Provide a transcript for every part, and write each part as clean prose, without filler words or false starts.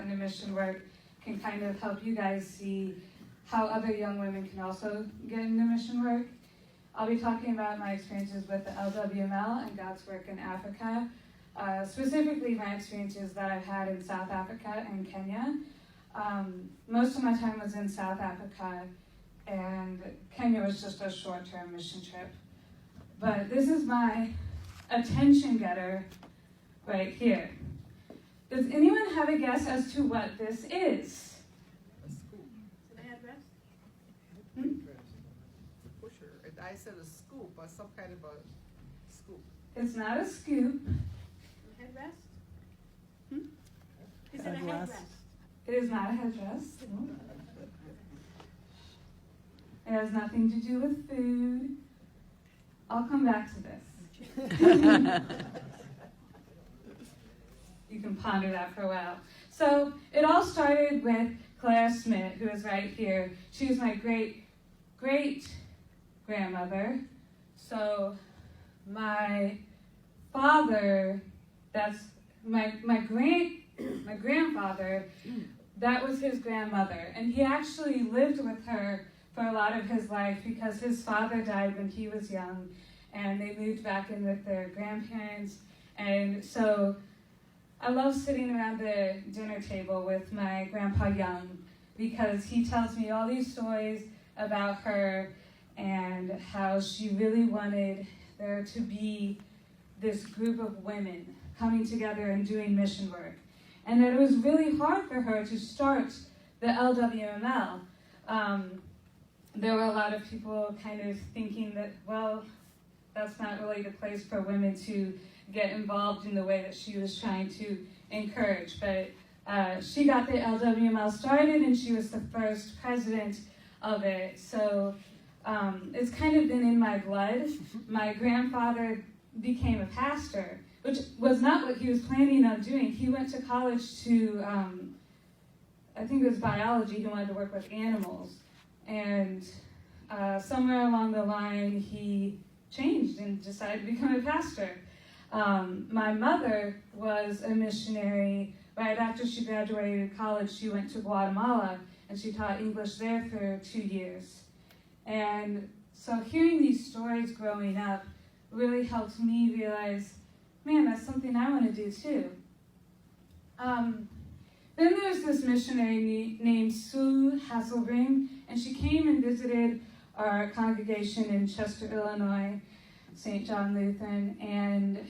got into mission work can kind of help you guys see how other young women can also get into mission work. I'll be talking about my experiences with the LWML and God's work in Africa, specifically my experiences that I've had in South Africa and Kenya. Most of my time was in South Africa, and Kenya was just a short-term mission trip. But this is my attention getter right here. Does anyone have a guess as to what this is? A scoop. Is it a headdress? Pusher. I said a scoop, or some kind of a scoop. It's not a scoop. A headdress? Is it a Headdress. headdress? It is not a headdress. It has nothing to do with food. I'll come back to this. You can ponder that for a while. So it all started with Claire Smith, who is right here. She was my great-great-grandmother. So my father, that's my grandfather, that was his grandmother. And he actually lived with her for a lot of his life because his father died when he was young, and they moved back in with their grandparents. And so I love sitting around the dinner table with my grandpa Young because he tells me all these stories about her and how she really wanted there to be this group of women coming together and doing mission work. And that it was really hard for her to start the LWML. There were a lot of people kind of thinking that, well, that's not really the place for women to get involved in the way that she was trying to encourage. But she got the LWML started, and she was the first president of it. So it's kind of been in my blood. My grandfather became a pastor, which was not what he was planning on doing. He went to college to, I think it was biology. He wanted to work with animals. And somewhere along the line, he changed and decided to become a pastor. My mother was a missionary. Right after she graduated college, she went to Guatemala, and she taught English there for 2 years. And so hearing these stories growing up really helped me realize, man, that's something I want to do too. Then there's this missionary named Sue Hasselbring, and she came and visited our congregation in Chester, Illinois, St. John Lutheran, and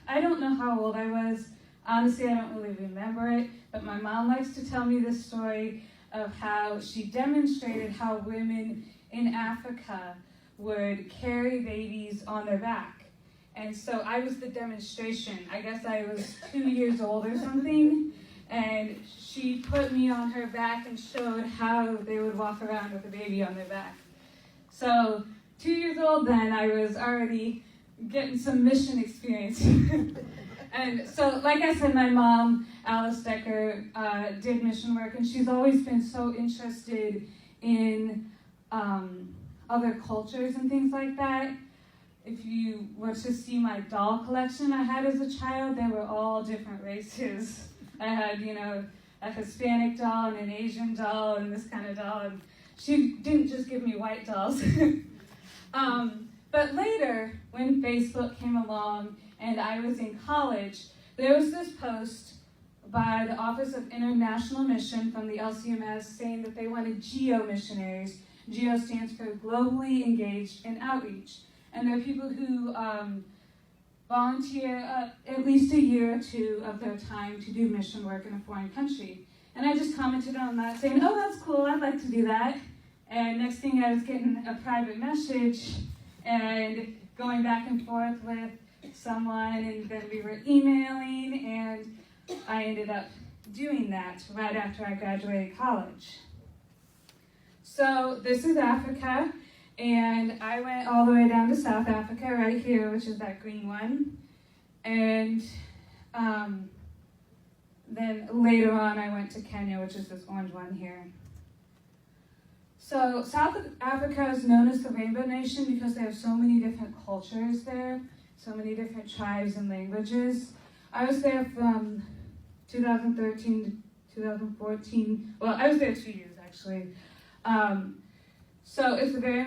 I don't know how old I was. Honestly, I don't really remember it, but my mom likes to tell me this story of how she demonstrated how women in Africa would carry babies on their back. And so I was the demonstration. I guess I was 2 years old or something, and she put me on her back and showed how they would walk around with a baby on their back. So 2 years old then, I was already getting some mission experience. And so, like I said, my mom, Alice Decker, did mission work, and she's always been so interested in other cultures and things like that. If you were to see my doll collection I had as a child, they were all different races. I had, a Hispanic doll and an Asian doll and this kind of doll, and she didn't just give me white dolls. But later, when Facebook came along and I was in college, there was this post by the Office of International Mission from the LCMS saying that they wanted GEO missionaries. GEO stands for Globally Engaged in Outreach. And they're people who volunteer at least a year or two of their time to do mission work in a foreign country. And I just commented on that saying, oh, that's cool, I'd like to do that. And next thing I was getting a private message and going back and forth with someone, and then we were emailing, and I ended up doing that right after I graduated college. So this is Africa, and I went all the way down to South Africa right here, which is that green one. And then later on I went to Kenya, which is this orange one here. So South Africa is known as the Rainbow Nation because they have so many different cultures there, so many different tribes and languages. I was there from 2013 2014. Well, I was there 2 years actually. So it's the very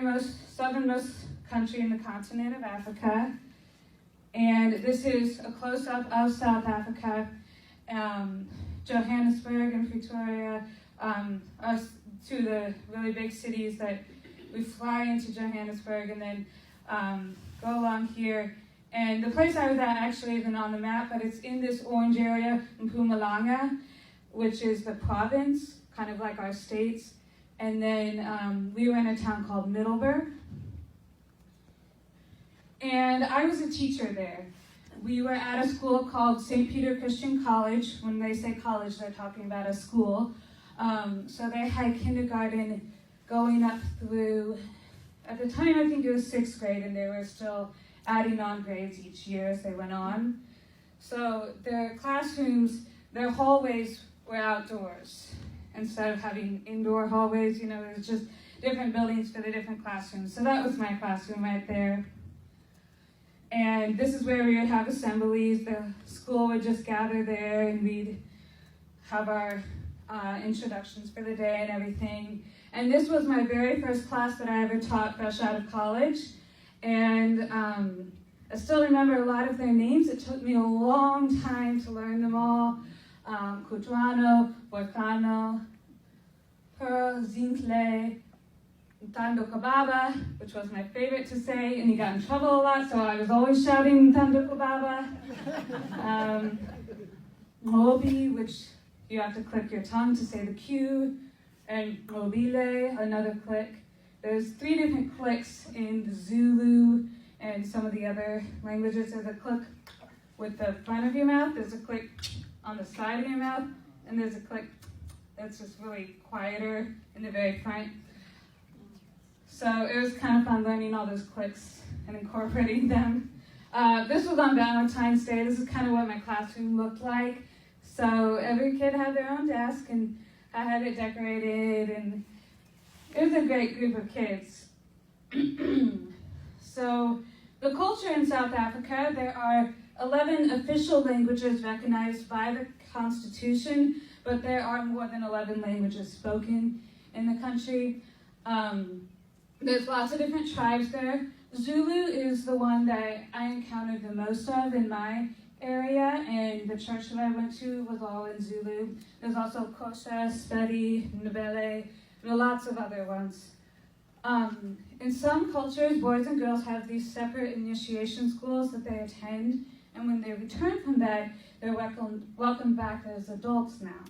southernmost country in the continent of Africa. And this is a close-up of South Africa. Johannesburg and Pretoria are two of the really big cities that we fly into Johannesburg and then go along here. And the place I was at actually isn't on the map, but it's in this orange area, Mpumalanga, which is the province, kind of like our states. And then we were in a town called Middelburg. And I was a teacher there. We were at a school called St. Peter Christian College. When they say college, they're talking about a school. So they had kindergarten going up through, at the time I think it was 6th grade, and they were still adding on grades each year as they went on. So their classrooms, their hallways were outdoors. Instead of having indoor hallways, it was just different buildings for the different classrooms. So that was my classroom right there. And this is where we would have assemblies. The school would just gather there and we'd have our introductions for the day and everything. And this was my very first class that I ever taught fresh out of college. And I still remember a lot of their names. It took me a long time to learn them all. Kudrano, Borkano, Pearl, Zincle, Ntando Kababa, which was my favorite to say, and he got in trouble a lot, so I was always shouting Ntando Kababa. Mobi, which you have to click your tongue to say the Q, and Mobile, another click. There's 3 different clicks in the Zulu and some of the other languages. There's a click with the front of your mouth, there's a click on the side of your mouth, and there's a click that's just really quieter in the very front. So it was kind of fun learning all those clicks and incorporating them. This was on Valentine's Day. This is kind of what my classroom looked like. So every kid had their own desk, and I had it decorated, and it was a great group of kids. So the culture in South Africa, there are 11 official languages recognized by the Constitution, but there are more than 11 languages spoken in the country. There's lots of different tribes there. Zulu is the one that I encountered the most of in my area, and the church that I went to was all in Zulu. There's also Xhosa, Sepedi, Ndebele, and lots of other ones. In some cultures, boys and girls have these separate initiation schools that they attend, and when they return from that, they're welcomed back as adults now.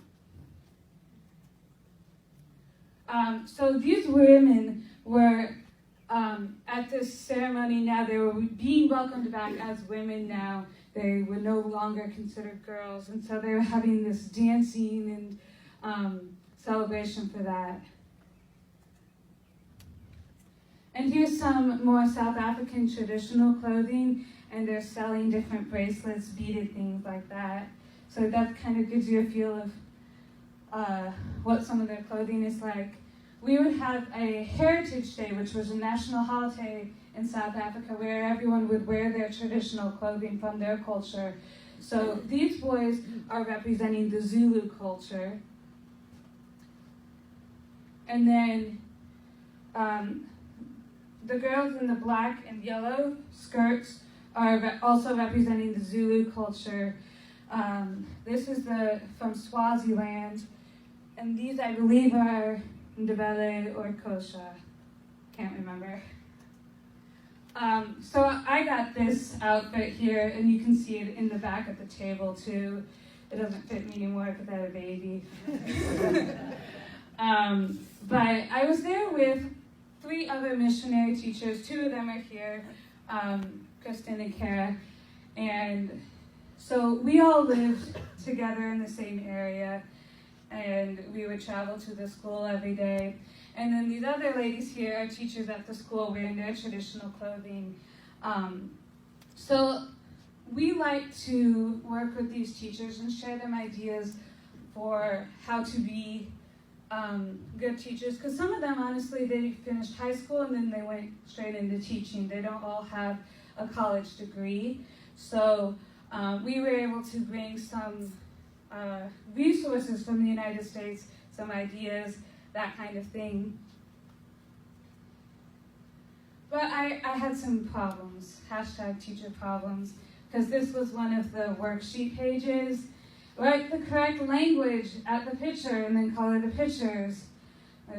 So these women were at this ceremony now. They were being welcomed back as women now. They were no longer considered girls, and so they were having this dancing and celebration for that. And here's some more South African traditional clothing, and they're selling different bracelets, beaded things like that. So that kind of gives you a feel of what some of their clothing is like. We would have a Heritage Day, which was a national holiday in South Africa, where everyone would wear their traditional clothing from their culture. So these boys are representing the Zulu culture. And then the girls in the black and yellow skirts are also representing the Zulu culture. This is from Swaziland, and these, I believe, are Ndebele or Xhosa, can't remember. So I got this outfit here, and you can see it in the back of the table too. It doesn't fit me anymore because I have a baby. But I was there with 3 other missionary teachers. 2 of them are here, Kristen and Kara. And so we all lived together in the same area, and we would travel to the school every day. And then these other ladies here are teachers at the school wearing their traditional clothing. So we like to work with these teachers and share them ideas for how to be good teachers, because some of them, honestly, they finished high school and then they went straight into teaching. They don't all have a college degree. So we were able to bring some resources from the United States, some ideas, that kind of thing. But I had some problems, #teacher problems, because this was one of the worksheet pages. Write the correct language at the picture and then color the pictures.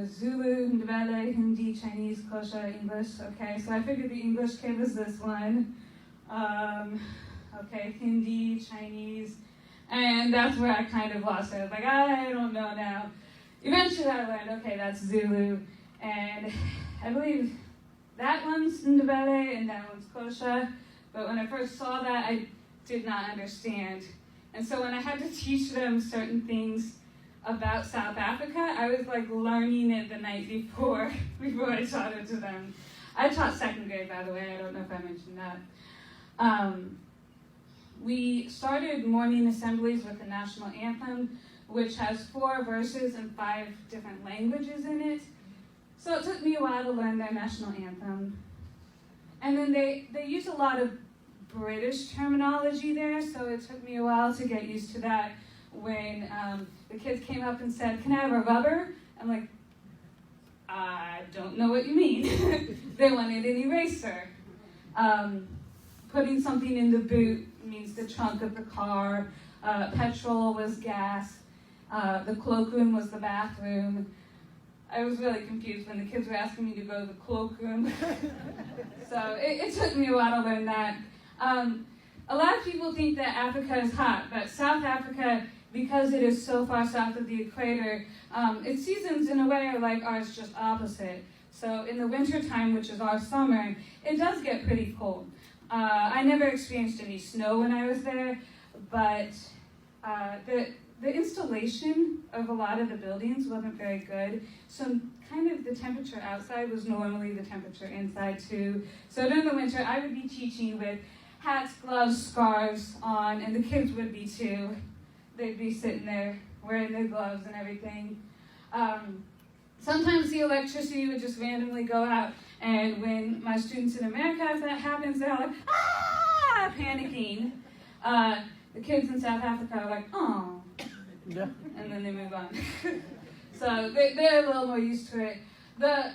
Zulu, Ndebele, Hindi, Chinese, Kosha, English. Okay, so I figured the English kid was this one. Okay, Hindi, Chinese, and that's where I kind of lost it. I was like, I don't know now. Eventually I learned, okay, that's Zulu, and I believe that one's Ndebele and that one's Kosha, but when I first saw that, I did not understand. And so when I had to teach them certain things about South Africa, I was like learning it the night before I taught it to them. I taught second grade, by the way, I don't know if I mentioned that. We started morning assemblies with the national anthem, which has 4 verses and 5 different languages in it. So it took me a while to learn their national anthem. And then they use a lot of British terminology there, so it took me a while to get used to that. When the kids came up and said, "Can I have a rubber?" I'm like, I don't know what you mean. They wanted an eraser. Putting something in the boot means the trunk of the car. Petrol was gas. The cloakroom was the bathroom. I was really confused when the kids were asking me to go to the cloakroom. So it took me a while to learn that. A lot of people think that Africa is hot, but South Africa, because it is so far south of the equator, its seasons in a way are like ours, just opposite. So in the wintertime, which is our summer, it does get pretty cold. I never experienced any snow when I was there, but the installation of a lot of the buildings wasn't very good. So kind of the temperature outside was normally the temperature inside too. So during the winter, I would be teaching with hats, gloves, scarves on, and the kids would be too. They'd be sitting there wearing their gloves and everything. Sometimes the electricity would just randomly go out, and when my students in America, if that happens, they're like, ah, panicking. The kids in South Africa are like, oh, yeah. And then they move on. So they're a little more used to it. The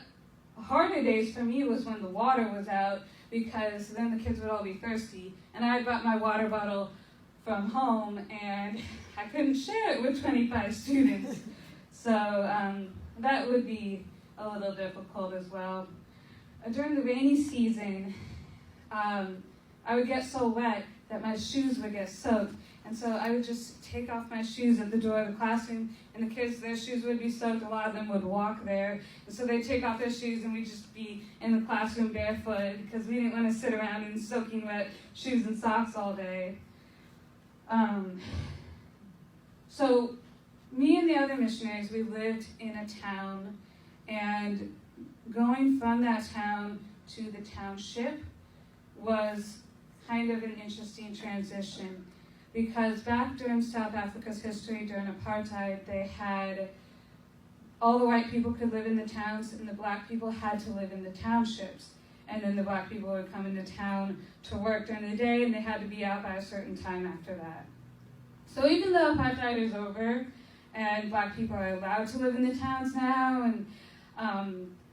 harder days for me was when the water was out, because then the kids would all be thirsty, and I brought my water bottle from home, and I couldn't share it with 25 students. So that would be a little difficult as well. During the rainy season, I would get so wet that my shoes would get soaked, and so I would just take off my shoes at the door of the classroom, and the kids, their shoes would be soaked. A lot of them would walk there, and so they'd take off their shoes, and we'd just be in the classroom barefoot, because we didn't want to sit around in soaking wet shoes and socks all day. So me and the other missionaries, we lived in a town, and going from that town to the township was kind of an interesting transition, because back during South Africa's history, during apartheid, they had all the white people could live in the towns, and the black people had to live in the townships. And then the black people would come into town to work during the day, and they had to be out by a certain time after that. So even though apartheid is over, and black people are allowed to live in the towns now, and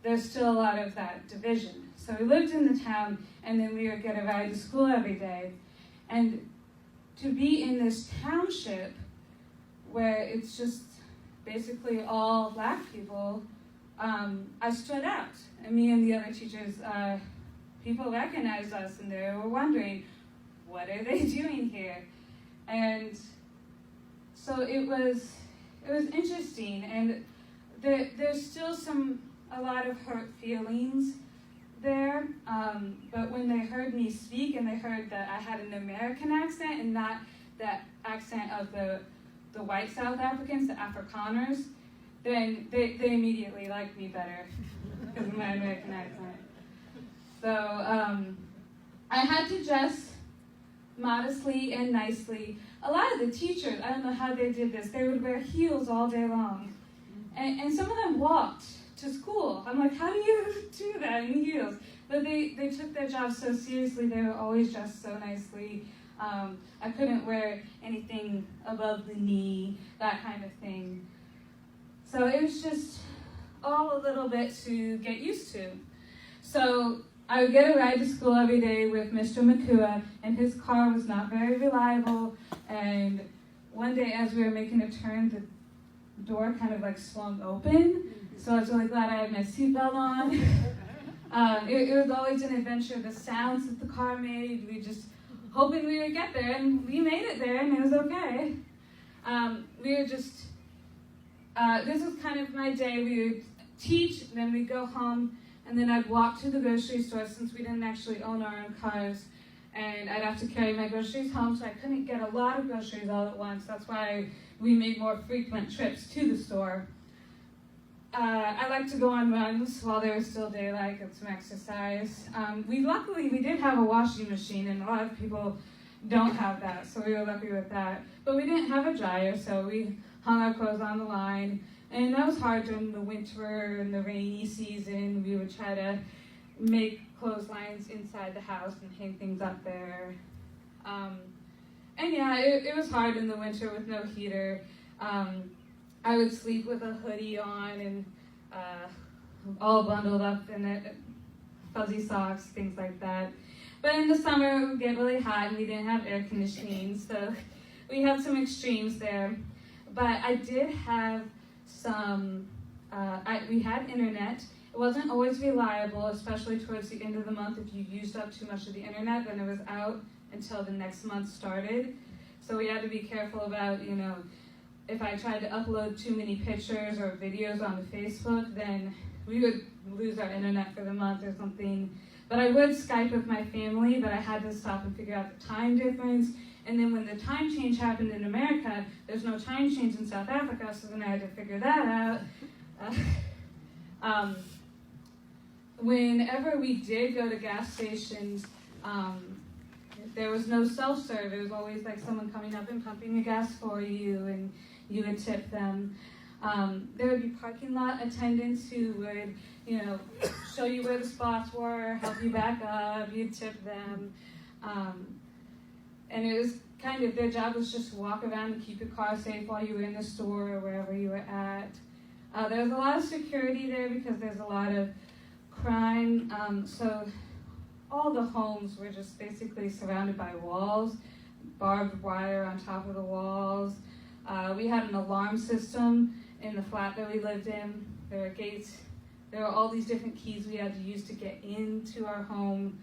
there's still a lot of that division. So we lived in the town, and then we would get a ride to school every day. And to be in this township, where it's just basically all black people, I stood out. And me and the other teachers, people recognized us, and they were wondering, what are they doing here? And so it was interesting, and there's still a lot of hurt feelings there, but when they heard me speak and they heard that I had an American accent and not that accent of the white South Africans, the Afrikaners, then they immediately liked me better because of my American accent. So I had to dress modestly and nicely. A lot of the teachers, I don't know how they did this, they would wear heels all day long. And some of them walked to school. I'm like, how do you do that in heels? But they took their job so seriously. They were always dressed so nicely. I couldn't wear anything above the knee, that kind of thing. So it was just all a little bit to get used to. So I would get a ride to school every day with Mr. Makua, and his car was not very reliable. And one day as we were making a turn, the door kind of like swung open. So I was really glad I had my seatbelt on. It was always an adventure, the sounds that the car made. We just hoping we would get there, and we made it there, and it was okay. We were just, this was kind of my day. We would teach, then we'd go home, and then I'd walk to the grocery store since we didn't actually own our own cars, and I'd have to carry my groceries home, so I couldn't get a lot of groceries all at once. That's why we made more frequent trips to the store. I like to go on runs while there was still daylight, get some exercise. Luckily, we did have a washing machine, and a lot of people don't have that, so we were lucky with that. But we didn't have a dryer, so we hung our clothes on the line, and that was hard during the winter and the rainy season. We would try to make clotheslines inside the house and hang things up there. And yeah, it was hard in the winter with no heater. I would sleep with a hoodie on and all bundled up in fuzzy socks, things like that. But in the summer, it would get really hot and we didn't have air conditioning, so we had some extremes there. But I did have some, we had internet. It wasn't always reliable, especially towards the end of the month. If you used up too much of the internet, then it was out until the next month started. So we had to be careful about, if I tried to upload too many pictures or videos onto Facebook, then we would lose our internet for the month or something. But I would Skype with my family, but I had to stop and figure out the time difference. And then when the time change happened in America, there's no time change in South Africa, so then I had to figure that out. Whenever we did go to gas stations, there was no self-serve. It was always like someone coming up and pumping the gas for you, and you would tip them. There would be parking lot attendants who would, show you where the spots were, help you back up, you'd tip them. And it was kind of, their job was just to walk around and keep your car safe while you were in the store or wherever you were at. There was a lot of security there because there's a lot of crime. So all the homes were just basically surrounded by walls, barbed wire on top of the walls. We had an alarm system in the flat that we lived in. There were gates. There were all these different keys we had to use to get into our home.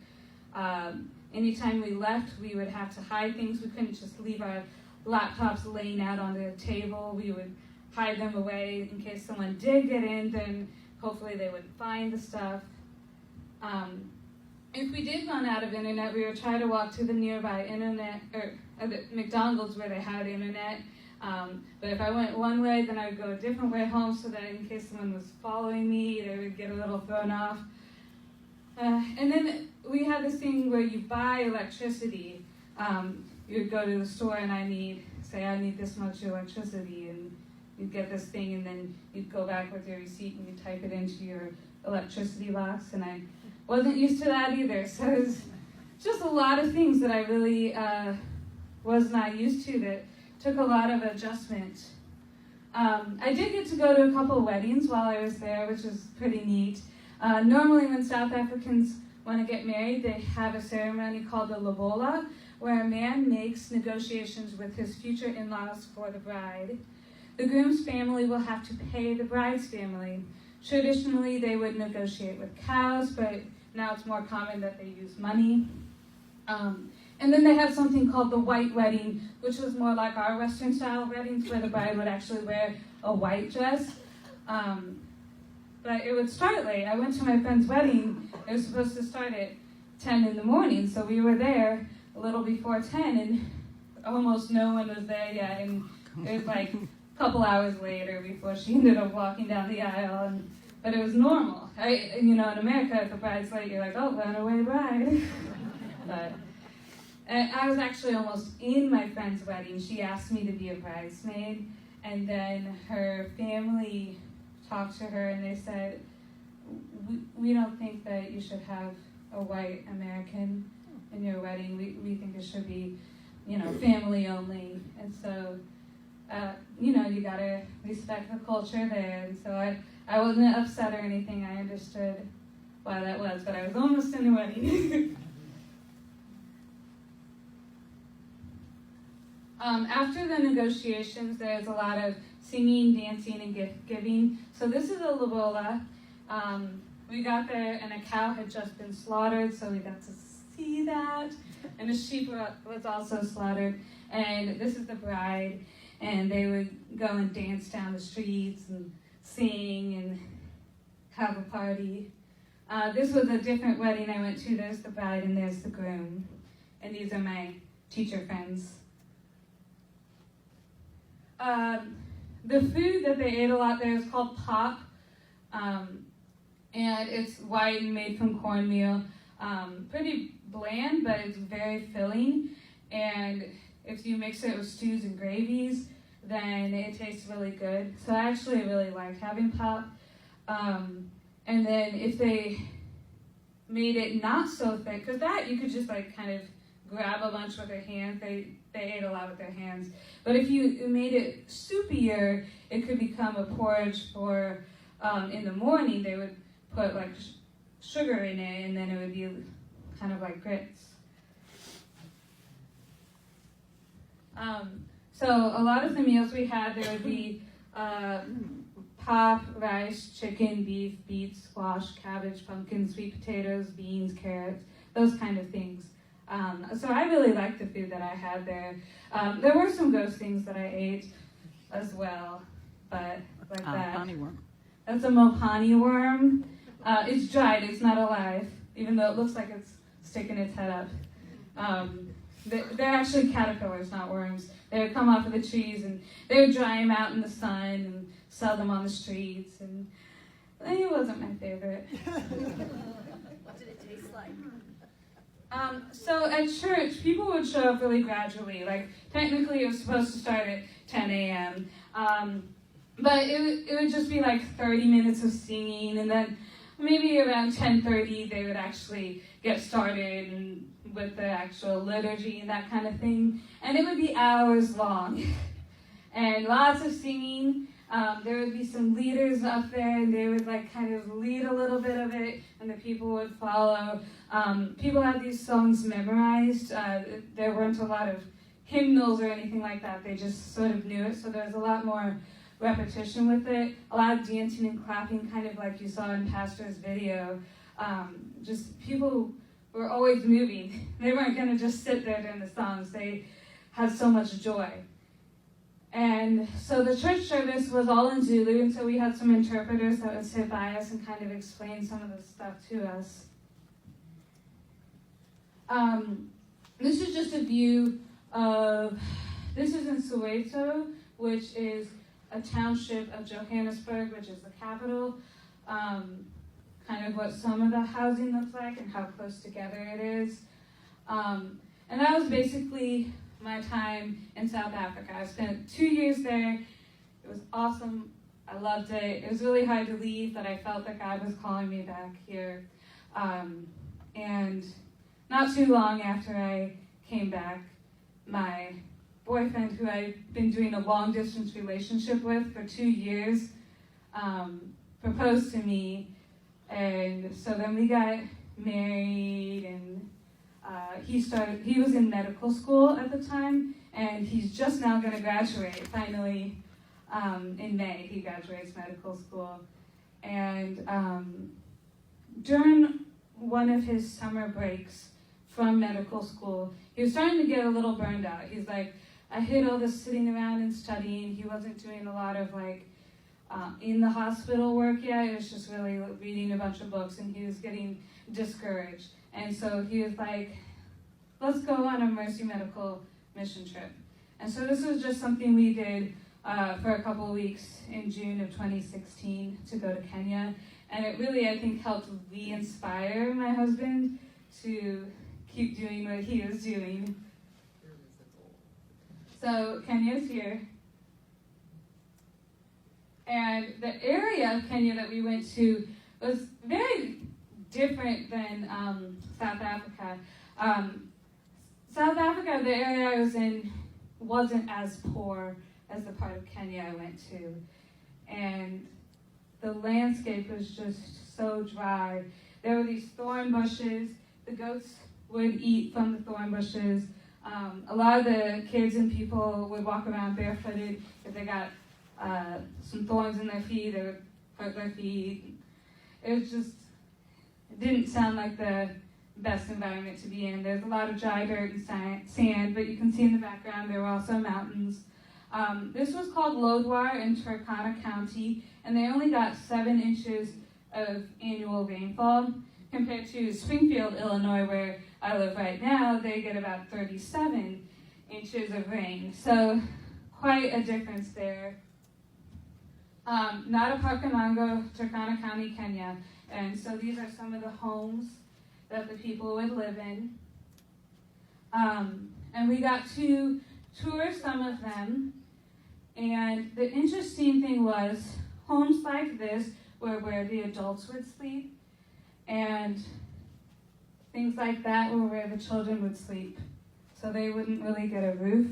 Anytime we left, we would have to hide things. We couldn't just leave our laptops laying out on the table. We would hide them away in case someone did get in, then hopefully they would find the stuff. If we did run out of internet, we would try to walk to the nearby internet, or the McDonald's where they had internet. But if I went one way, then I would go a different way home so that in case someone was following me, they would get a little thrown off. And then we had this thing where you buy electricity. You would go to the store and I need this much electricity, and you'd get this thing, and then you'd go back with your receipt and you'd type it into your electricity box, and I wasn't used to that either. So it was just a lot of things that I really was not used to that took a lot of adjustment. I did get to go to a couple of weddings while I was there, which was pretty neat. Normally when South Africans want to get married, they have a ceremony called the lobola, where a man makes negotiations with his future in-laws for the bride. The groom's family will have to pay the bride's family. Traditionally, they would negotiate with cows, but now it's more common that they use money. And then they have something called the white wedding, which was more like our Western-style weddings, where the bride would actually wear a white dress. But it would start late. I went to my friend's wedding. It was supposed to start at 10 in the morning, so we were there a little before 10, and almost no one was there yet. And it was like a couple hours later before she ended up walking down the aisle. But it was normal. In America, if the bride's late, you're like, oh, runaway bride. But I was actually almost in my friend's wedding. She asked me to be a bridesmaid, and then her family talked to her, and they said, we don't think that you should have a white American in your wedding. We think it should be family only. And so, you gotta respect the culture there. And so I wasn't upset or anything. I understood why that was, but I was almost in the wedding. After the negotiations, there's a lot of singing, dancing, and gift giving. So this is a lobola. We got there, and a cow had just been slaughtered, so we got to see that. And a sheep was also slaughtered. And this is the bride, and they would go and dance down the streets and sing and have a party. This was a different wedding I went to. There's the bride, and there's the groom. And these are my teacher friends. The food that they ate a lot there is called pop, and it's white and made from cornmeal. Pretty bland, but it's very filling, and if you mix it with stews and gravies, then it tastes really good. So I actually really like having pop. And then if they made it not so thick, because that you could just kind of grab a bunch with their hands. They ate a lot with their hands. But if you made it soupier, it could become a porridge for, in the morning, they would put sugar in it, and then it would be kind of like grits. So a lot of the meals we had, there would be pop, rice, chicken, beef, beets, squash, cabbage, pumpkin, sweet potatoes, beans, carrots, those kind of things. So I really liked the food that I had there. There were some gross things that I ate as well, but like that. Honeyworm. That's a mopani worm. It's dried, it's not alive, even though it looks like it's sticking its head up. They're actually caterpillars, not worms. They would come off of the trees, and they would dry them out in the sun and sell them on the streets, and it wasn't my favorite. What did it taste like? So at church, people would show up really gradually. Technically it was supposed to start at 10 a.m., but it would just be 30 minutes of singing, and then maybe around 10:30 they would actually get started and with the actual liturgy and that kind of thing, and it would be hours long, and lots of singing. There would be some leaders up there, and they would kind of lead a little bit of it, and the people would follow. People had these songs memorized. There weren't a lot of hymnals or anything like that. They just sort of knew it, so there was a lot more repetition with it. A lot of dancing and clapping, kind of like you saw in Pastor's video. Just people were always moving. They weren't going to just sit there during the songs. They had so much joy. And so the church service was all in Zulu, and so we had some interpreters that would sit by us and kind of explain some of the stuff to us. This is just a view of, this is in Soweto, which is a township of Johannesburg, which is the capital. Kind of what some of the housing looks like and how close together it is. And that was basically my time in South Africa. I spent 2 years there. It was awesome. I loved it. It was really hard to leave, but I felt that God was calling me back here. And not too long after I came back, my boyfriend, who I'd been doing a long-distance relationship with for 2 years, proposed to me. And so then we got married, and he was in medical school at the time, and he's just now going to graduate, finally, in May. He graduates medical school. And during one of his summer breaks from medical school, he was starting to get a little burned out. He's like, I hate all this sitting around and studying. He wasn't doing a lot of in the hospital work yet. It was just really reading a bunch of books, and he was getting discouraged. And so he was like, let's go on a Mercy Medical mission trip. And so this was just something we did for a couple of weeks in June of 2016 to go to Kenya. And it really, I think, helped re-inspire my husband to keep doing what he was doing. So Kenya's here. And the area of Kenya that we went to was very different than South Africa. South Africa, the area I was in, wasn't as poor as the part of Kenya I went to. And the landscape was just so dry. There were these thorn bushes. The goats would eat from the thorn bushes. A lot of the kids and people would walk around barefooted. If they got some thorns in their feet, they would hurt their feet. It didn't sound like the best environment to be in. There's a lot of dry dirt and sand, but you can see in the background there were also mountains. This was called Lodwar in Turkana County, and they only got 7 inches of annual rainfall compared to Springfield, Illinois, where I live right now. They get about 37 inches of rain, so quite a difference there. Nadaparkanango, Turkana County, Kenya, and so these are some of the homes that the people would live in. And we got to tour some of them, and the interesting thing was homes like this were where the adults would sleep, and things like that were where the children would sleep. So they wouldn't really get a roof.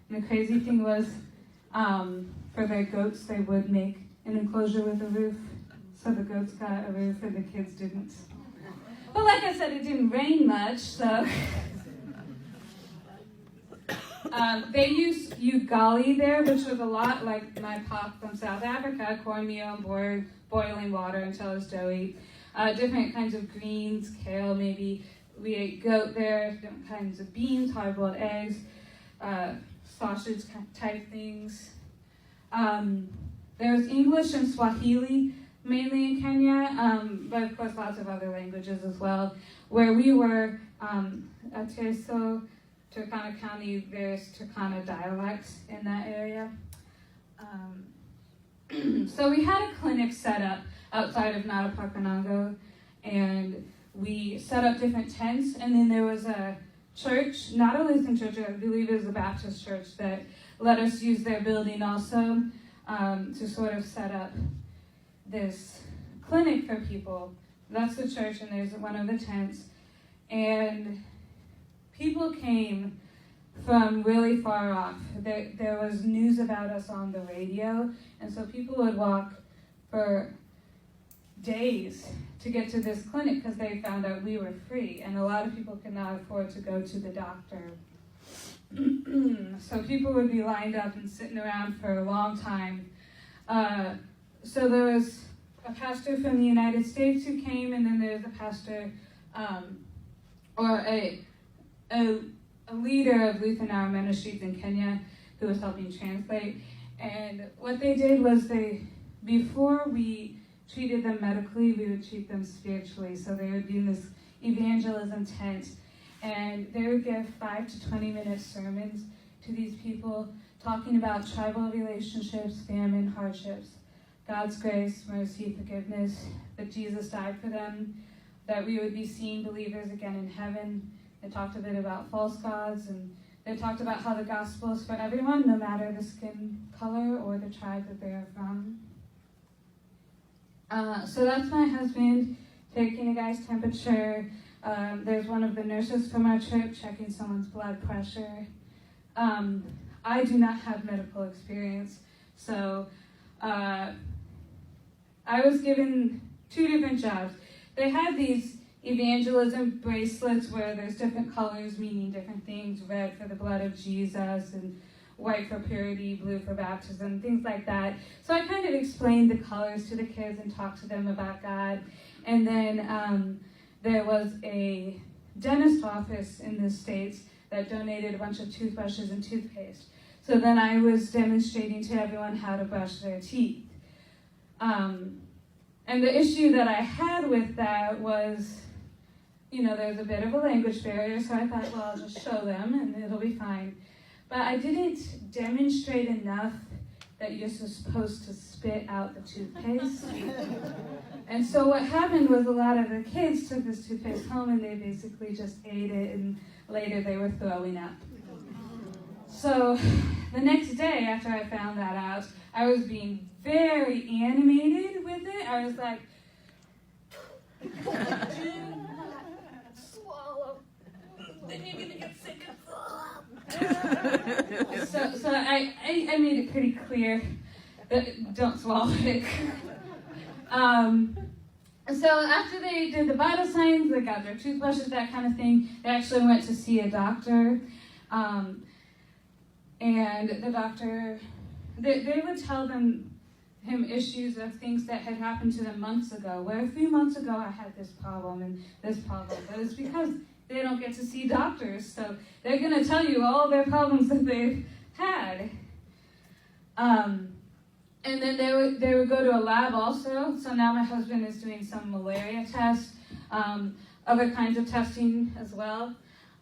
And the crazy thing was, for their goats, they would make an enclosure with a roof. So the goats got a roof and the kids didn't. But like I said, it didn't rain much, so. They used ugali there, which was a lot like my pop from South Africa, cornmeal and boiling water until it was doughy. Different kinds of greens, kale maybe. We ate goat there, different kinds of beans, hard-boiled eggs, sausage type things. There was English and Swahili, mainly in Kenya, but of course lots of other languages as well. Where we were, Ateso, Turkana County, there's Turkana dialects in that area. So we had a clinic set up outside of Nadaparkanango, and we set up different tents, and then there was a church, not a Lutheran church, I believe it was a Baptist church, that let us use their building also to sort of set up this clinic for people. That's the church, and there's one of the tents. And people came from really far off. There was news about us on the radio, and so people would walk for days to get to this clinic because they found out we were free, and a lot of people could not afford to go to the doctor. So people would be lined up and sitting around for a long time. So there was a pastor from the United States who came, and then there's a pastor or a leader of Lutheran Hour Ministries in Kenya who was helping translate. And what they did was before we treated them medically, we would treat them spiritually. So they would be in this evangelism tent, and they would give 5 to 20-minute sermons to these people, talking about tribal relationships, famine, hardships, God's grace, mercy, forgiveness, that Jesus died for them, that we would be seeing believers again in heaven. They talked a bit about false gods, and they talked about how the gospel is for everyone, no matter the skin color or the tribe that they are from. So that's my husband taking a guy's temperature. There's one of the nurses from our trip checking someone's blood pressure. I do not have medical experience, so I was given 2 different jobs. They had these evangelism bracelets where there's different colors meaning different things, red for the blood of Jesus and white for purity, blue for baptism, things like that. So I kind of explained the colors to the kids and talked to them about God. And then there was a dentist office in the States that donated a bunch of toothbrushes and toothpaste. So then I was demonstrating to everyone how to brush their teeth. And the issue that I had with that was, there's a bit of a language barrier, so I thought, well, I'll just show them and it'll be fine. But I didn't demonstrate enough that you're supposed to spit out the toothpaste. And so what happened was a lot of the kids took this toothpaste home and they basically just ate it, and later they were throwing up. So the next day after I found that out, I was being very animated with it. I was like, do not swallow. Then you're gonna get sick and So I made it pretty clear that don't swallow it. So after they did the vital signs, they got their toothbrushes, that kind of thing, they actually went to see a doctor. And the doctor, they would tell him issues of things that had happened to them months ago, where a few months ago I had this problem and this problem, but it's because they don't get to see doctors, so they're going to tell you all their problems that they've had. And then they would go to a lab also, so now my husband is doing some malaria tests, other kinds of testing as well.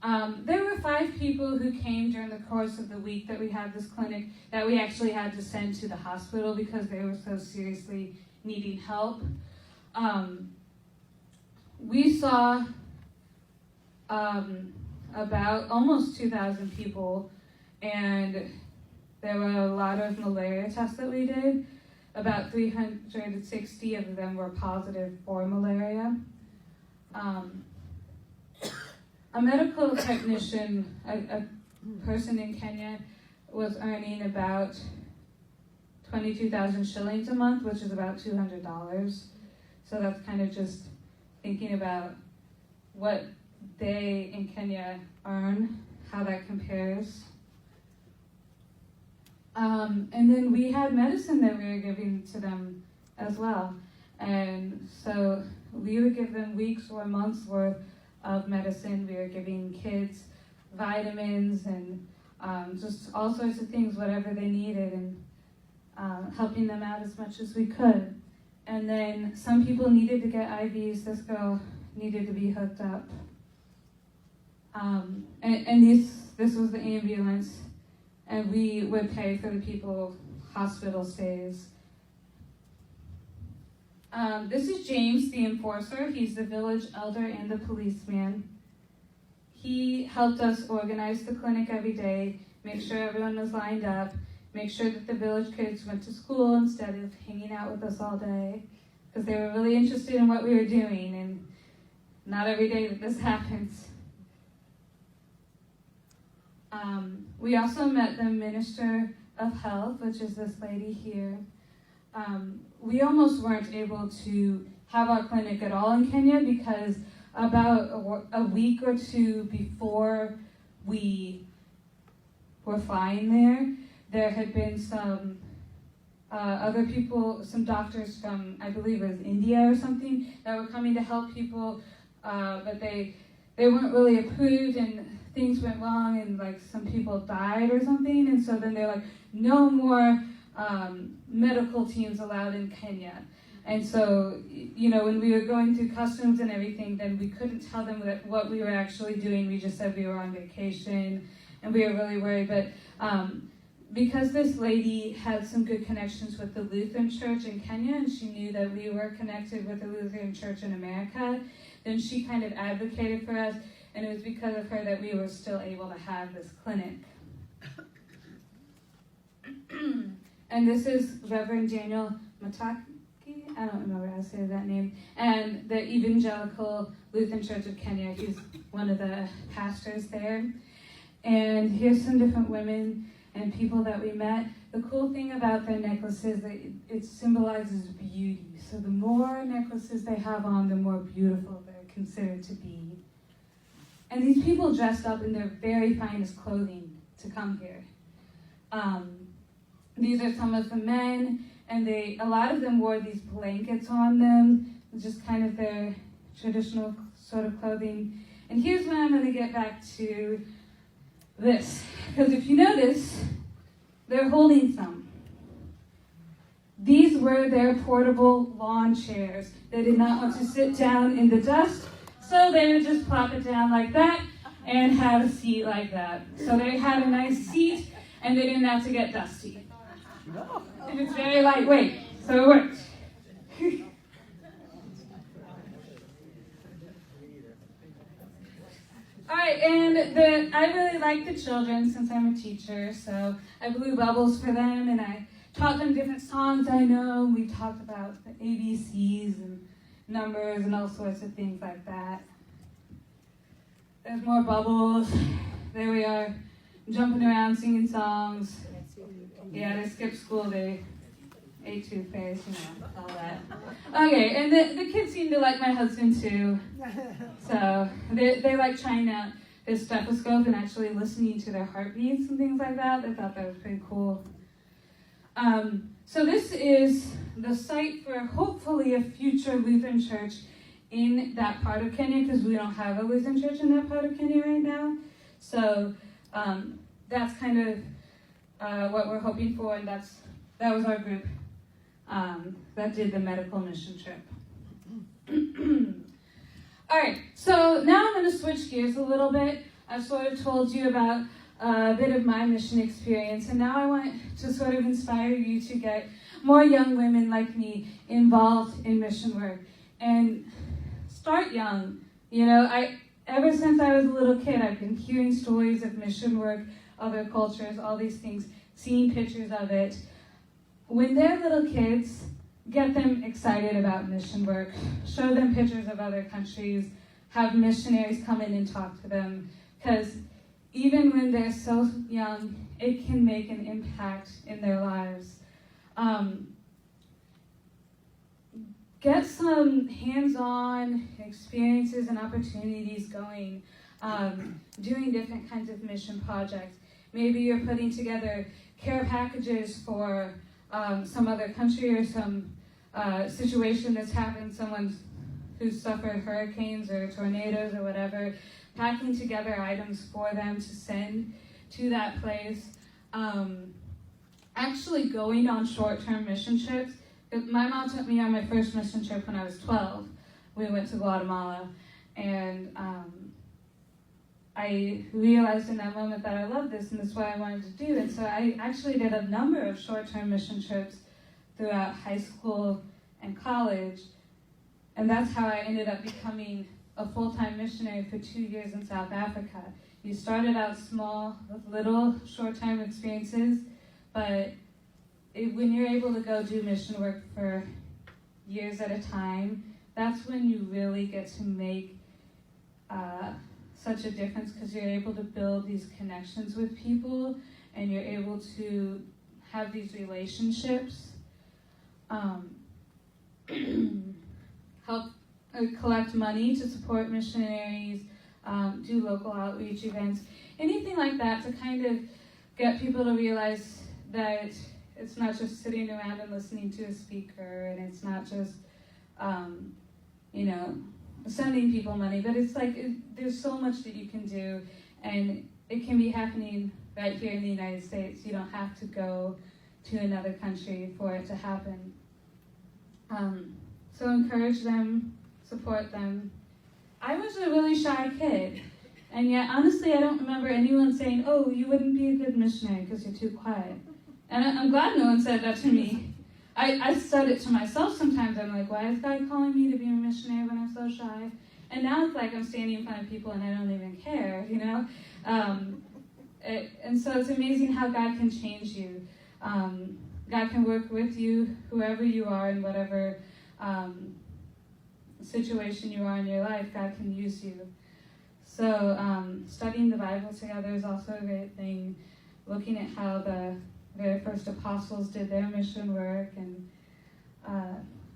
There were 5 people who came during the course of the week that we had this clinic that we actually had to send to the hospital because they were so seriously needing help. We saw about almost 2,000 people, and there were a lot of malaria tests that we did. About 360 of them were positive for malaria. A medical technician, a person in Kenya, was earning about 22,000 shillings a month, which is about $200. So that's kind of just thinking about what they in Kenya earn, how that compares. And then we had medicine that we were giving to them as well. And so we would give them weeks or months worth of medicine. We were giving kids vitamins and just all sorts of things, whatever they needed, and helping them out as much as we could. And then some people needed to get IVs. This girl needed to be hooked up. And this was the ambulance, and we would pay for the people hospital stays. This is James, the enforcer. He's the village elder and the policeman. He helped us organize the clinic every day, make sure everyone was lined up, make sure that the village kids went to school instead of hanging out with us all day, because they were really interested in what we were doing, and not every day that this happens. We also met the Minister of Health, which is this lady here. We almost weren't able to have our clinic at all in Kenya because about a week or two before we were flying there had been some other people, some doctors from, I believe it was India or something, that were coming to help people, but they weren't really approved, and things went wrong, and like some people died or something, and so then they're like, no more medical teams allowed in Kenya. And so, when we were going through customs and everything, then we couldn't tell them what we were actually doing. We just said we were on vacation, and we were really worried. But because this lady had some good connections with the Lutheran Church in Kenya, and she knew that we were connected with the Lutheran Church in America, then she kind of advocated for us, and it was because of her that we were still able to have this clinic. And this is Reverend Daniel Mataki, I don't remember how to say that name, and the Evangelical Lutheran Church of Kenya. He's one of the pastors there. And here's some different women and people that we met. The cool thing about their necklaces, it symbolizes beauty. So the more necklaces they have on, the more beautiful they're considered to be. And these people dressed up in their very finest clothing to come here. These are some of the men, and a lot of them wore these blankets on them, just kind of their traditional sort of clothing. And here's when I'm going to get back to this, because if you notice, they're holding some. These were their portable lawn chairs. They did not want to sit down in the dust, so they would just plop it down like that and have a seat like that. So they had a nice seat, and they didn't have to get dusty. And it's very lightweight, so it worked. All right, and I really like the children since I'm a teacher, so I blew bubbles for them, and I taught them different songs I know. We talked about the ABCs and numbers and all sorts of things like that. There's more bubbles. There we are. jumping around, singing songs. Yeah, they skipped school, they ate toothpaste, all that. Okay, and the kids seem to like my husband too. So they like trying out his stethoscope and actually listening to their heartbeats and things like that. They thought that was pretty cool. So this is the site for hopefully a future Lutheran church in that part of Kenya, because we don't have a Lutheran church in that part of Kenya right now. So that's kind of what we're hoping for, and that was our group that did the medical mission trip. All right, so now I'm going to switch gears a little bit. I've sort of told you about a bit of my mission experience, and now I want to sort of inspire you to get more young women like me involved in mission work. And start young. Ever since I was a little kid, I've been hearing stories of mission work, other cultures, all these things, seeing pictures of it. When they're little kids, get them excited about mission work. Show them pictures of other countries. Have missionaries come in and talk to them. Because even when they're so young, it can make an impact in their lives. Get some hands-on experiences and opportunities going, doing different kinds of mission projects. Maybe you're putting together care packages for some other country or some situation that's happened, someone who's suffered hurricanes or tornadoes or whatever, packing together items for them to send to that place. Actually going on short-term mission trips. My mom took me on my first mission trip when I was 12. We went to Guatemala, and I realized in that moment that I loved this, and that's what I wanted to do. And so I actually did a number of short-term mission trips throughout high school and college, and that's how I ended up becoming a full-time missionary for 2 years in South Africa. You started out small with little short-term experiences, but when you're able to go do mission work for years at a time, that's when you really get to make such a difference, because you're able to build these connections with people, and you're able to have these relationships, help collect money to support missionaries, do local outreach events, anything like that to kind of get people to realize that it's not just sitting around and listening to a speaker, and it's not just, sending people money, but it's like there's so much that you can do, and it can be happening right here in the United States. You don't have to go to another country for it to happen. So encourage them, support them. I was a really shy kid, and yet honestly I don't remember anyone saying, "Oh, you wouldn't be a good missionary because you're too quiet." And I'm glad no one said that to me. I said it to myself sometimes. I'm like, why is God calling me to be a missionary when I'm so shy? And now it's like I'm standing in front of people and I don't even care, and so it's amazing how God can change you. God can work with you, whoever you are, in whatever situation you are in your life. God can use you. So studying the Bible together is also a great thing. Looking at how the very first apostles did their mission work, and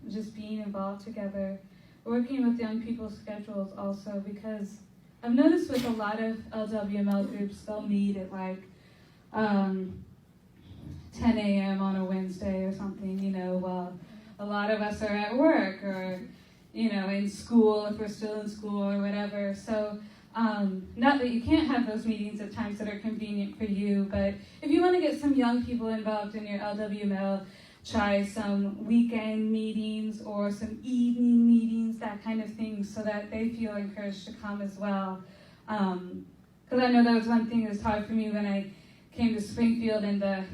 just being involved together. Working with young people's schedules also, because I've noticed with a lot of LWML groups, they'll meet at like 10 a.m. on a Wednesday or something, while a lot of us are at work or, in school, if we're still in school or whatever. So not that you can't have those meetings at times that are convenient for you, but if you want to get some young people involved in your LWML, try some weekend meetings or some evening meetings, that kind of thing, so that they feel encouraged to come as well. Because I know that was one thing that was hard for me when I came to Springfield, and the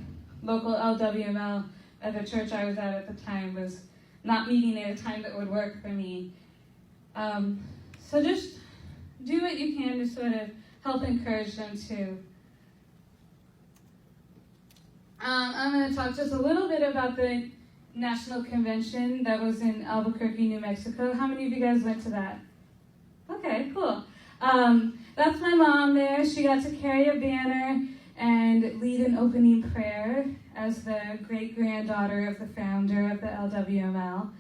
local LWML at the church I was at the time was not meeting at a time that would work for me. So just do what you can to sort of help encourage them too. I'm going to talk just a little bit about the National Convention that was in Albuquerque, New Mexico. How many of you guys went to that? Okay, cool. That's my mom there. She got to carry a banner, and lead an opening prayer as the great-granddaughter of the founder of the LWML.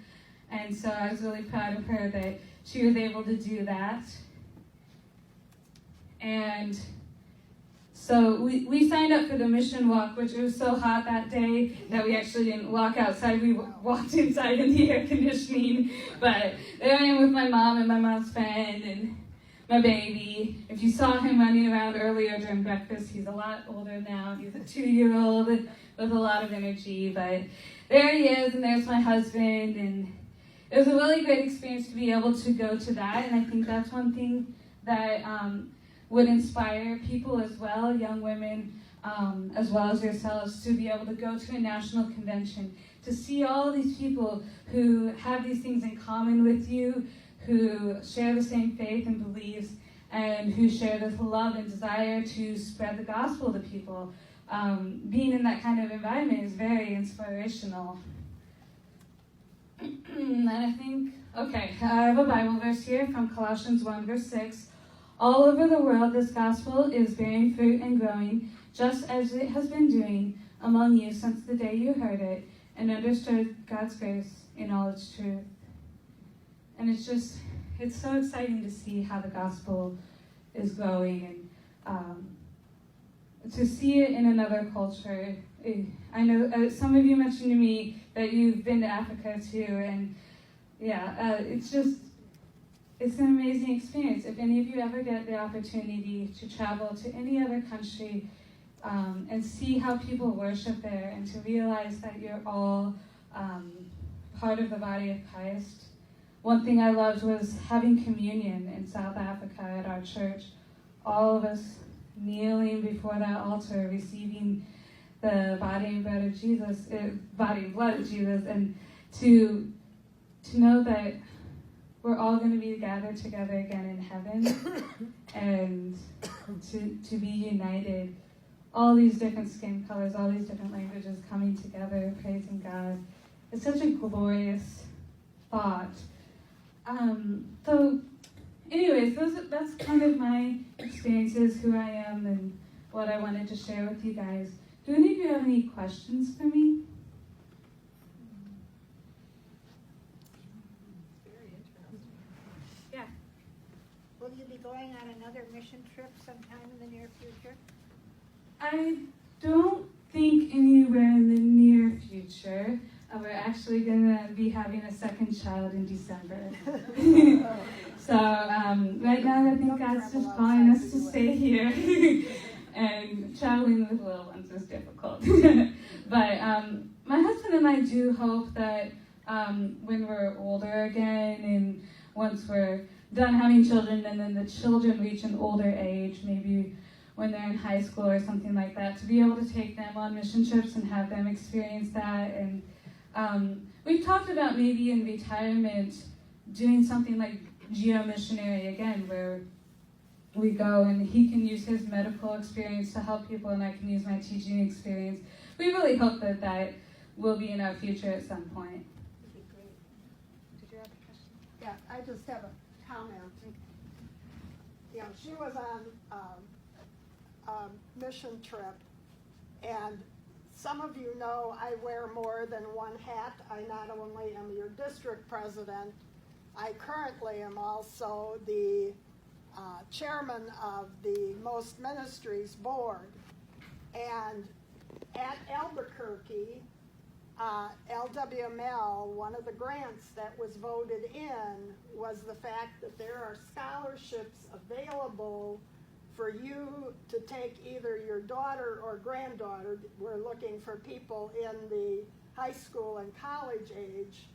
And so I was really proud of her that she was able to do that. And so we signed up for the mission walk, which it was so hot that day that we actually didn't walk outside. We walked inside in the air conditioning. But there I am with my mom and my mom's friend and my baby. If you saw him running around earlier during breakfast, he's a lot older now. He's a 2-year-old with a lot of energy. But there he is, and there's my husband. And it was a really great experience to be able to go to that. And I think that's one thing that would inspire people as well, young women, as well as yourselves, to be able to go to a national convention, to see all these people who have these things in common with you, who share the same faith and beliefs, and who share this love and desire to spread the gospel to people. Being in that kind of environment is very inspirational. And I think, okay, I have a Bible verse here from Colossians 1, verse 6. All over the world, this gospel is bearing fruit and growing, just as it has been doing among you since the day you heard it and understood God's grace in all its truth. And it's so exciting to see how the gospel is growing and to see it in another culture. I know some of you mentioned to me that you've been to Africa too, and yeah, it's an amazing experience. If any of you ever get the opportunity to travel to any other country and see how people worship there and to realize that you're all part of the body of Christ. One thing I loved was having communion in South Africa at our church. All of us kneeling before that altar, receiving the body and blood of Jesus, and to know that we're all going to be gathered together again in heaven, and to be united. All these different skin colors, all these different languages coming together, praising God. It's such a glorious thought. So anyways, that's kind of my experiences, who I am, and what I wanted to share with you guys. Do any of you have any questions for me? Will you be going on another mission trip sometime in the near future? I don't think anywhere in the near future. We're actually going to be having a second child in December. So right now I think God's just calling us to stay here. And traveling with little ones is difficult. But my husband and I do hope that when we're older again, and once we're done having children, and then the children reach an older age, maybe when they're in high school or something like that, to be able to take them on mission trips and have them experience that. And we've talked about maybe in retirement doing something like geo-missionary again, where we go and he can use his medical experience to help people and I can use my teaching experience. We really hope that that will be in our future at some point. That'd be great. Did you have a question? Yeah, I just have a comment. You know, she was on a mission trip, and some of you know I wear more than one hat. I not only am your district president, I currently am also the chairman of the Most Ministries Board. And at Albuquerque, LWML, one of the grants that was voted in was the fact that there are scholarships available for you to take either your daughter or granddaughter. We're looking for people in the high school and college age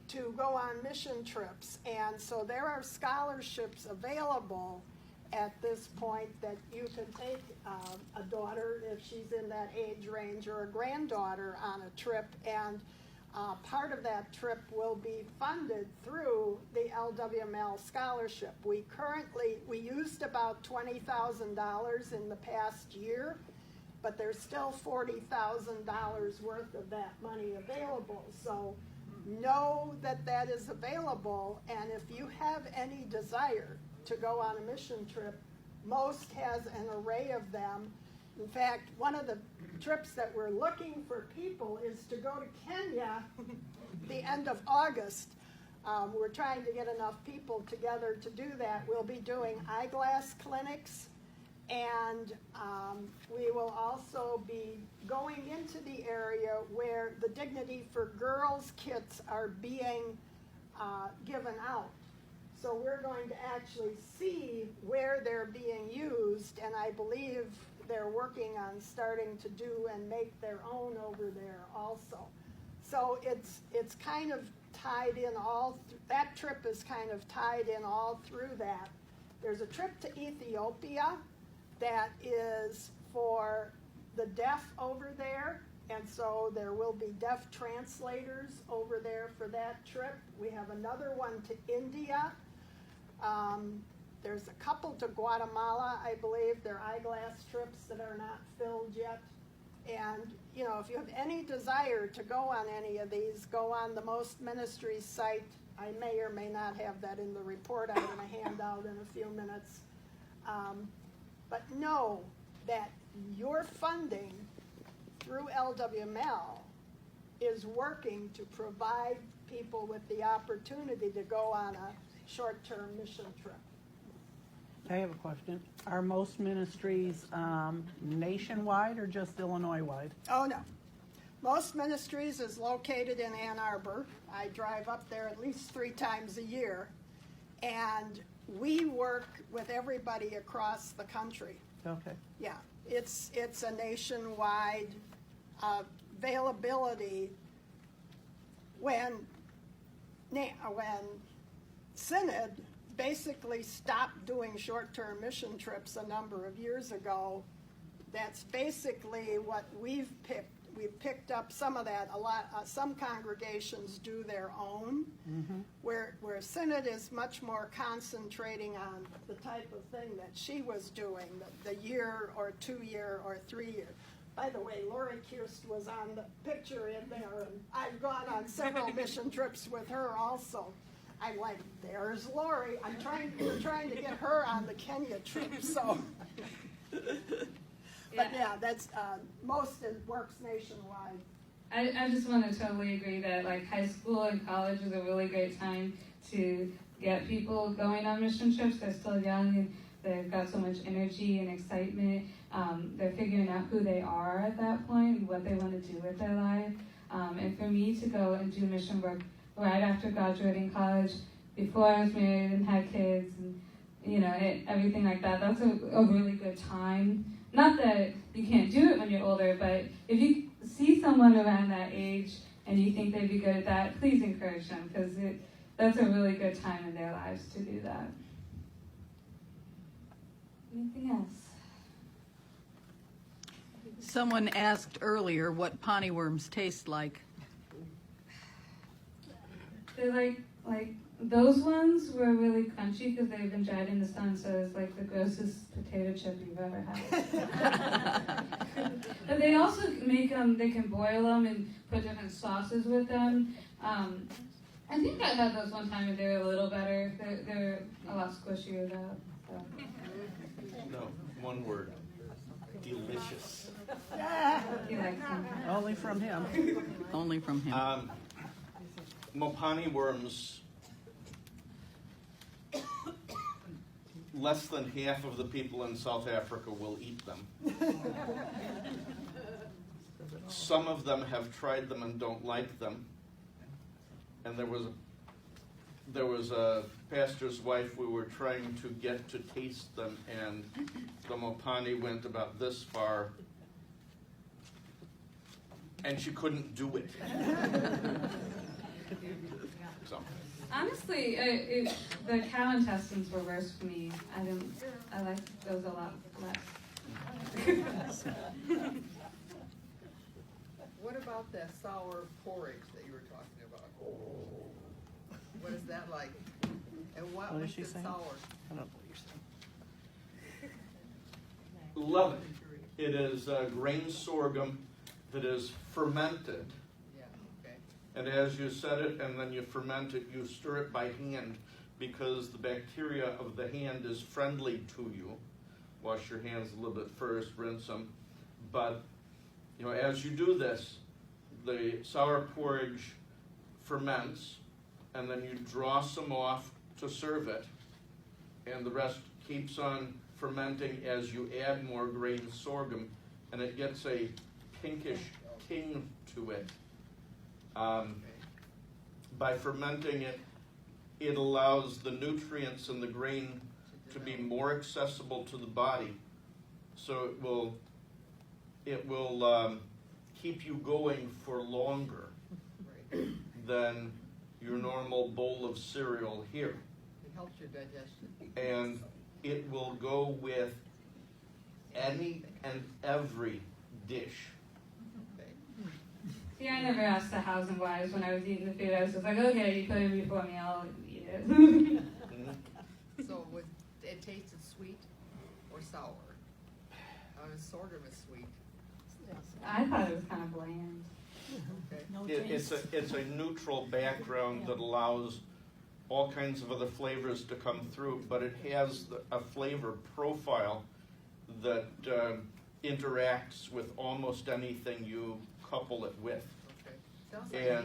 to go on mission trips. And so there are scholarships available at this point that you can take a daughter, if she's in that age range, or a granddaughter on a trip, and part of that trip will be funded through the LWML scholarship. We used about $20,000 in the past year, but there's still $40,000 worth of that money available. So know that that is available, and if you have any desire to go on a mission trip, MOST has an array of them. In fact, one of the trips that we're looking for people is to go to Kenya the end of August. We're trying to get enough people together to do that. We'll be doing eyeglass clinics, and we will also be going into the area where the Dignity for Girls kits are being given out. So we're going to actually see where they're being used, and I believe they're working on starting to do and make their own over there also. So it's kind of tied in that trip is kind of tied in all through that. There's a trip to Ethiopia that is for the deaf over there, and so there will be deaf translators over there for that trip. We have another one to India. There's a couple to Guatemala, I believe. They're eyeglass trips that are not filled yet. And, you know, if you have any desire to go on any of these, go on the Most Ministries site. I may or may not have that in the report I'm going to hand out in a few minutes. But know that your funding through LWML is working to provide people with the opportunity to go on a short-term mission trip. I have a question. Are most ministries nationwide or just Illinois-wide? Oh, no. Most Ministries is located in Ann Arbor. I drive up there at least 3 times a year. And we work with everybody across the country. Okay. Yeah, it's a nationwide availability. When Synod basically stopped doing short-term mission trips a number of years ago, that's basically what we've picked. We've picked up some of that. Some congregations do their own, where Synod is much more concentrating on the type of thing that she was doing, the year or 2 year or 3 year. By the way, Lori Kirst was on the picture in there, and I've gone on several mission trips with her also. I'm like, there's Lori. We're trying to get her on the Kenya trip, so. But yeah, that's, most works nationwide. I just want to totally agree that like high school and college is a really great time to get people going on mission trips. They're still young and they've got so much energy and excitement. They're figuring out who they are at that point and what they want to do with their life. And for me to go and do mission work right after graduating college, before I was married and had kids, and you know, everything like that, that's a really good time. Not that you can't do it when you're older, but if you see someone around that age and you think they'd be good at that, please encourage them, because that's a really good time in their lives to do that. Anything else? Someone asked earlier what potty worms taste like. They're like those ones were really crunchy because they've been dried in the sun, so it's like the grossest potato chip you've ever had. But they also make them, they can boil them and put different sauces with them. I think I had those one time and they were a little better. They're a lot squishier though. So. No, one word. Delicious. He likes them. Only from him. Only from him. Mopani worms, less than half of the people in South Africa will eat them. Some of them have tried them and don't like them. And there was a pastor's wife we were trying to get to taste them, and the Mopani went about this far, and she couldn't do it. So. Honestly, the cow intestines were worse for me. I liked those a lot less. What about that sour porridge that you were talking about? What is that like? And what What is makes she it saying? sour? I don't know what you're saying. Love it. It is grain sorghum that is fermented. Yeah, okay. And as you set it and then you ferment it, you stir it by hand because the bacteria of the hand is friendly to you. Wash your hands a little bit first, rinse them, But, you know, as you do this, the sour porridge ferments, and then you draw some off to serve it, and the rest keeps on fermenting as you add more grain sorghum, and it gets a pinkish ting to it. By fermenting it, it allows the nutrients in the grain to be more accessible to the body, so it will keep you going for longer Right. than your normal bowl of cereal here. It helps your digestion. And it will go with any and every dish. Okay. See, I never asked the hows and whys when I was eating the food. I was just like, okay, you put it before me, I'll eat it. So it tasted sweet or sour? Sorghum is sweet. I thought it was kind of bland. Okay. No It's a neutral background that allows all kinds of other flavors to come through, but it has a flavor profile that interacts with almost anything you couple it with. Okay. Sounds like And